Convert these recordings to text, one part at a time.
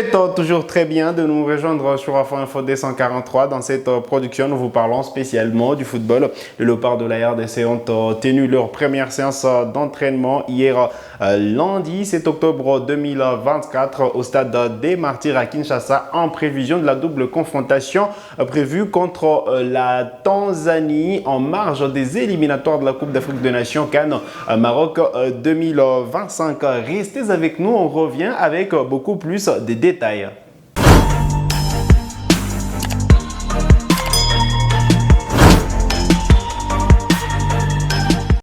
faites toujours très bien de nous rejoindre sur Afro Info D143. Dans cette production, nous vous parlons spécialement du football. Les Léopards de la RDC ont tenu leur première séance d'entraînement hier lundi 7 octobre 2024 au stade des Martyrs à Kinshasa en prévision de la double confrontation prévue contre la Tanzanie en marge des éliminatoires de la Coupe d'Afrique des Nations CAN Maroc 2025. Restez avec nous, on revient avec beaucoup plus de détails.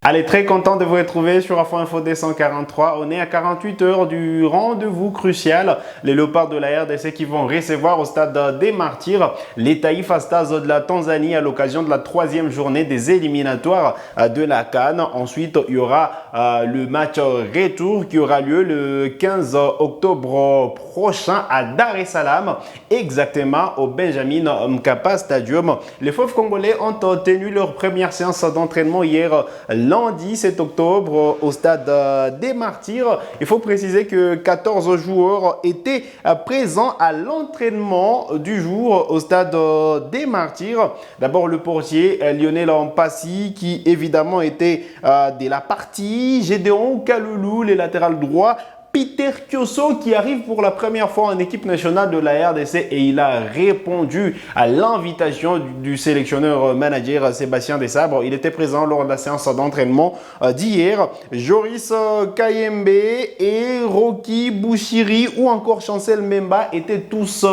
Allez, très content de vous retrouver sur Afro Info D143. On est à 48 heures du rendez-vous crucial. Les Léopards de la RDC qui vont recevoir au stade des Martyrs les Taifa Stars de la Tanzanie à l'occasion de la troisième journée des éliminatoires de la CAN. Ensuite, il y aura le match retour qui aura lieu le 15 octobre prochain à Dar es Salaam, exactement au Benjamin Mkapa Stadium. Les Fauves Congolais ont tenu leur première séance d'entraînement hier lundi 7 octobre au stade des Martyrs. Il faut préciser que 14 joueurs étaient présents à l'entraînement du jour au stade des Martyrs. D'abord le portier Lionel Mpassi qui évidemment était de la partie. Gédéon Kaloulou, les latérales droits. Peter Kioso qui arrive pour la première fois en équipe nationale de la RDC et il a répondu à l'invitation du sélectionneur manager Sébastien Desabre. Il était présent lors de la séance d'entraînement d'hier. Joris Kayembe et Rocky Bouchiri ou encore Chancel Memba étaient tous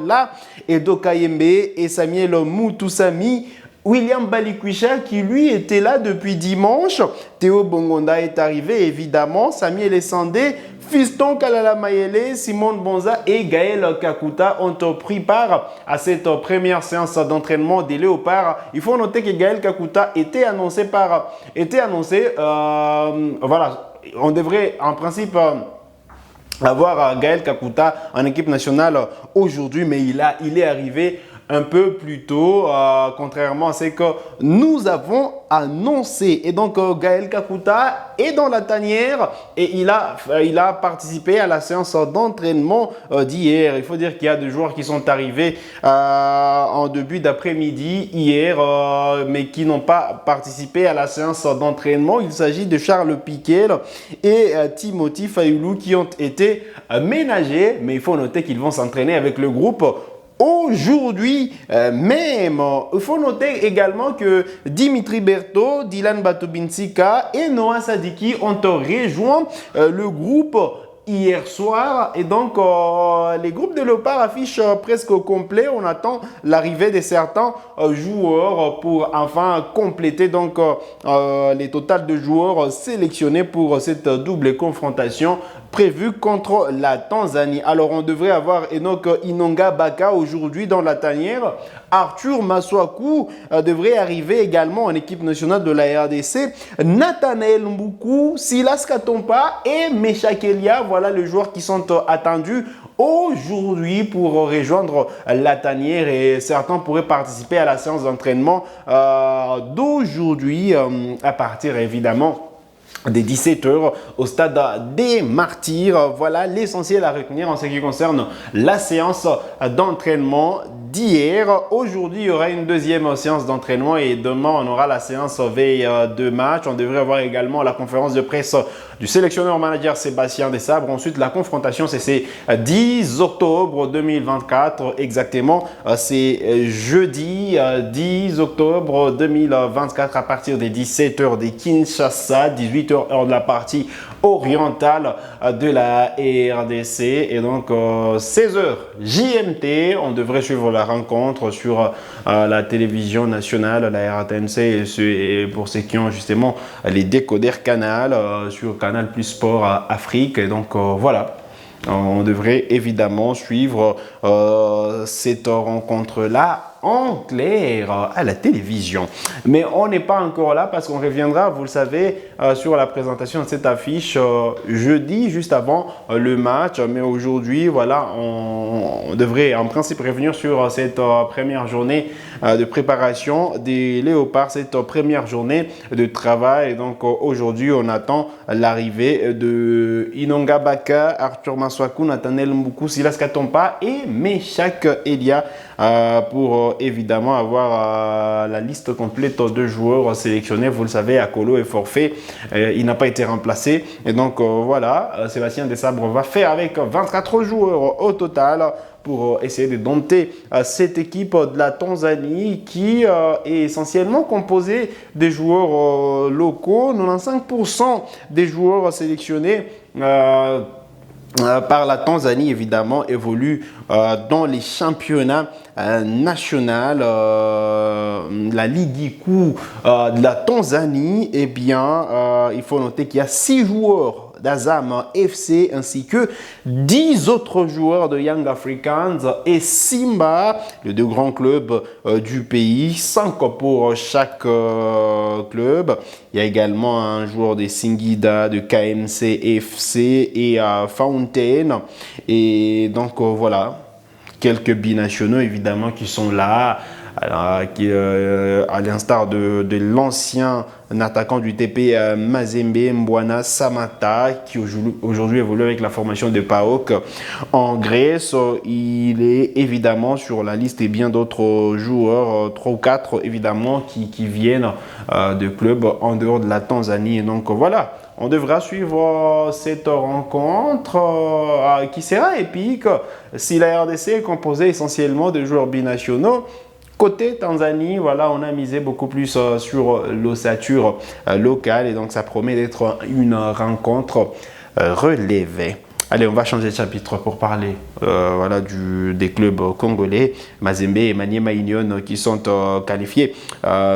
là. Edo Kayembe et Samuel Moutoussami. William Balikwisha qui lui était là depuis dimanche. Théo Bongonda est arrivé évidemment. Samuel Essandé, Fiston Kalala Mayele, Simone Bonza et Gaël Kakuta ont pris part à cette première séance d'entraînement des Léopards. Il faut noter que Gaël Kakuta était annoncé. Voilà, on devrait en principe avoir Gaël Kakuta en équipe nationale aujourd'hui, mais il est arrivé un peu plus tôt, contrairement à ce que nous avons annoncé. Et donc, Gaël Kakuta est dans la tanière et il a participé à la séance d'entraînement d'hier. Il faut dire qu'il y a des joueurs qui sont arrivés en début d'après-midi hier, mais qui n'ont pas participé à la séance d'entraînement. Il s'agit de Charles Piquel et Timothy Fayoulou qui ont été ménagés, mais il faut noter qu'ils vont s'entraîner avec le groupe aujourd'hui même. Il faut noter également que Dimitri Berthaud, Dylan Batubinsika et Noah Sadiki ont rejoint le groupe hier soir et donc les groupes de Léopards affichent presque au complet. On attend l'arrivée de certains joueurs pour enfin compléter donc les totals de joueurs sélectionnés pour cette double confrontation prévue contre la Tanzanie. Alors on devrait avoir Enoch Inonga Baka aujourd'hui dans la tanière. Arthur Maswaku devrait arriver également en équipe nationale de la RDC. Nathanaël Mboukou, Silas Katompa et Meshak Elia, voilà les joueurs qui sont attendus aujourd'hui pour rejoindre la tanière et certains pourraient participer à la séance d'entraînement d'aujourd'hui à partir évidemment des 17h au stade des Martyrs. Voilà l'essentiel à retenir en ce qui concerne la séance d'entraînement d'hier. Aujourd'hui, il y aura une deuxième séance d'entraînement et demain, on aura la séance veille de match. On devrait avoir également la conférence de presse du sélectionneur manager Sébastien Desabre. Ensuite, la confrontation, c'est 10 octobre 2024 exactement. C'est jeudi 10 octobre 2024 à partir des 17h de Kinshasa, 18h heure de la partie orientale de la RDC et donc 16h JMT. On devrait suivre la rencontre sur la télévision nationale, la RTNC, et pour ceux qui ont justement les décodeurs Canal sur Canal Plus Sport Afrique. Et donc voilà. On devrait évidemment suivre cette rencontre-là en clair à la télévision. Mais on n'est pas encore là parce qu'on reviendra, vous le savez, sur la présentation de cette affiche jeudi, juste avant le match. Mais aujourd'hui, voilà, on devrait en principe revenir sur cette première journée de préparation des Léopards, cette première journée de travail. Et donc aujourd'hui, on attend l'arrivée de Inonga Baka, Arthur Maswaku, Nathaniel Mboukou, Silas Katompa et Meshak Elia pour évidemment avoir la liste complète de joueurs sélectionnés. Vous le savez, Akolo est forfait, il n'a pas été remplacé. Et donc voilà, Sébastien Desabre va faire avec 24 joueurs au total pour essayer de dompter cette équipe de la Tanzanie qui est essentiellement composée des joueurs locaux. 95% des joueurs sélectionnés par la Tanzanie, évidemment, évoluent dans les championnats nationaux. La Ligue IKU de la Tanzanie, eh bien, il faut noter qu'il y a 6 joueurs d'Azam FC ainsi que 10 autres joueurs de Young Africans et Simba, les 2 grands clubs du pays, 5 pour chaque club. Il y a également un joueur de Singida, de KMC FC et Fountain. Et donc voilà, quelques binationaux évidemment qui sont là. Alors, à l'instar de l'ancien attaquant du TP Mazembe, Mbwana Samata, qui aujourd'hui évolue avec la formation de PAOK en Grèce. Il est évidemment sur la liste et bien d'autres joueurs, 3 ou 4 évidemment, qui viennent de clubs en dehors de la Tanzanie. Et donc voilà, on devra suivre cette rencontre qui sera épique si la RDC est composée essentiellement de joueurs binationaux. Côté Tanzanie, voilà, on a misé beaucoup plus sur l'ossature locale et donc ça promet d'être une rencontre relevée. Allez, on va changer de chapitre pour parler voilà, des clubs congolais, Mazembe et Maniema Union qui sont qualifiés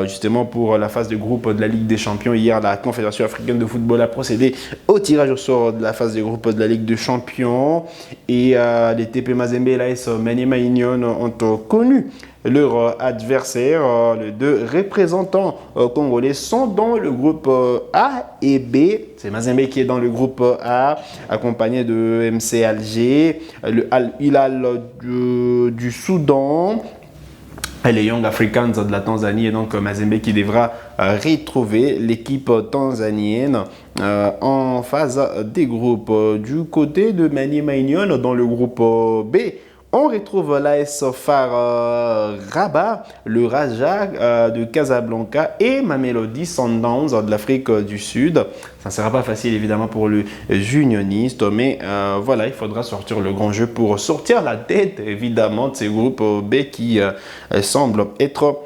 justement pour la phase de groupe de la Ligue des Champions. Hier, la Confédération africaine de football a procédé au tirage au sort de la phase de groupe de la Ligue des Champions et les TP Mazembe et l'AS Maniema Union ont connu leur adversaire. Les 2 représentants congolais sont dans le groupe A et B. C'est Mazembe qui est dans le groupe A, accompagné de MC Alger, le Al Hilal du Soudan, et les Young Africans de la Tanzanie. Et donc Mazembe qui devra retrouver l'équipe tanzanienne en phase des groupes. Du côté de Maniema Union, dans le groupe B, on retrouve l'AS FAR Rabat, le Raja de Casablanca et Mamelodi Sundowns de l'Afrique du Sud. Ça ne sera pas facile évidemment pour le Unioniste, mais voilà, il faudra sortir le grand jeu pour sortir la tête évidemment de ces groupes B qui semblent être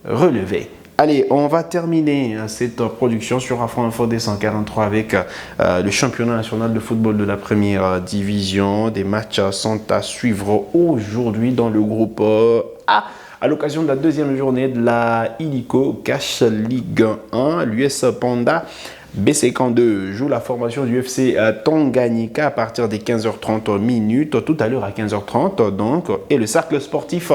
relevés. Allez, on va terminer cette production sur Afro Info D143 avec le championnat national de football de la première division. Des matchs sont à suivre aujourd'hui dans le groupe A. À l'occasion de la 2e journée de la Illico Cash Ligue 1, l'US Panda BC2 joue la formation du FC Tanganyika à partir des 15h30 minutes, tout à l'heure à 15h30 donc, et le cercle sportif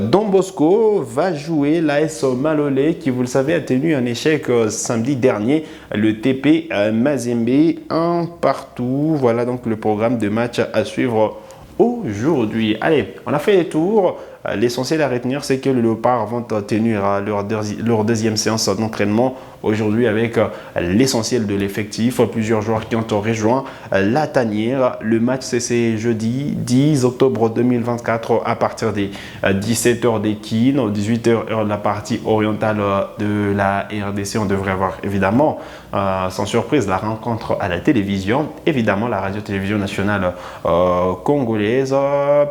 Don Bosco va jouer l'AS Malolé qui, vous le savez, a tenu un échec samedi dernier, le TP Mazembe 1 partout. Voilà donc le programme de match à suivre aujourd'hui. Allez, on a fait les tours. L'essentiel à retenir, c'est que les Léopards vont tenir leur 2e séance d'entraînement aujourd'hui avec l'essentiel de l'effectif. Plusieurs joueurs qui ont rejoint la tanière. Le match, c'est jeudi 10 octobre 2024 à partir des 17h des Kines, 18h heure de la partie orientale de la RDC. On devrait avoir évidemment, sans surprise, la rencontre à la télévision. Évidemment, la radio-télévision nationale congolaise.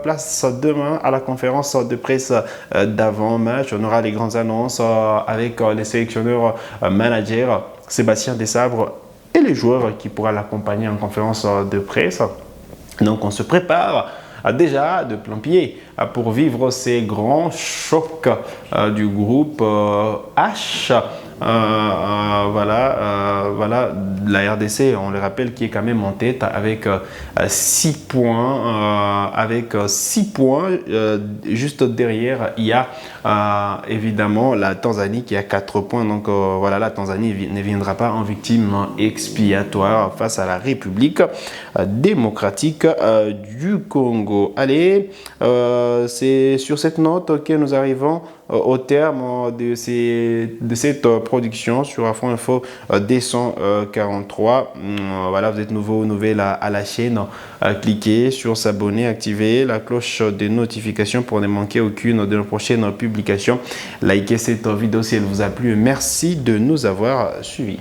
Place demain à la conférence de presse d'avant-match. On aura les grandes annonces avec les sélectionneurs managers Sébastien Desabre et les joueurs qui pourront l'accompagner en conférence de presse. Donc on se prépare déjà de plein pied pour vivre ces grands chocs du groupe H. Voilà, la RDC, on le rappelle, qui est quand même en tête avec 6 points. Juste derrière, il y a évidemment la Tanzanie qui a 4 points. Donc voilà, la Tanzanie ne viendra pas en victime expiatoire face à la République démocratique du Congo. Allez, c'est sur cette note que nous arrivons au terme de cette production sur Afro Info 243. Voilà, vous êtes nouveau ou nouvelle à la chaîne. Cliquez sur s'abonner, activez la cloche de notification pour ne manquer aucune de nos prochaines publications. Likez cette vidéo si elle vous a plu. Merci de nous avoir suivis.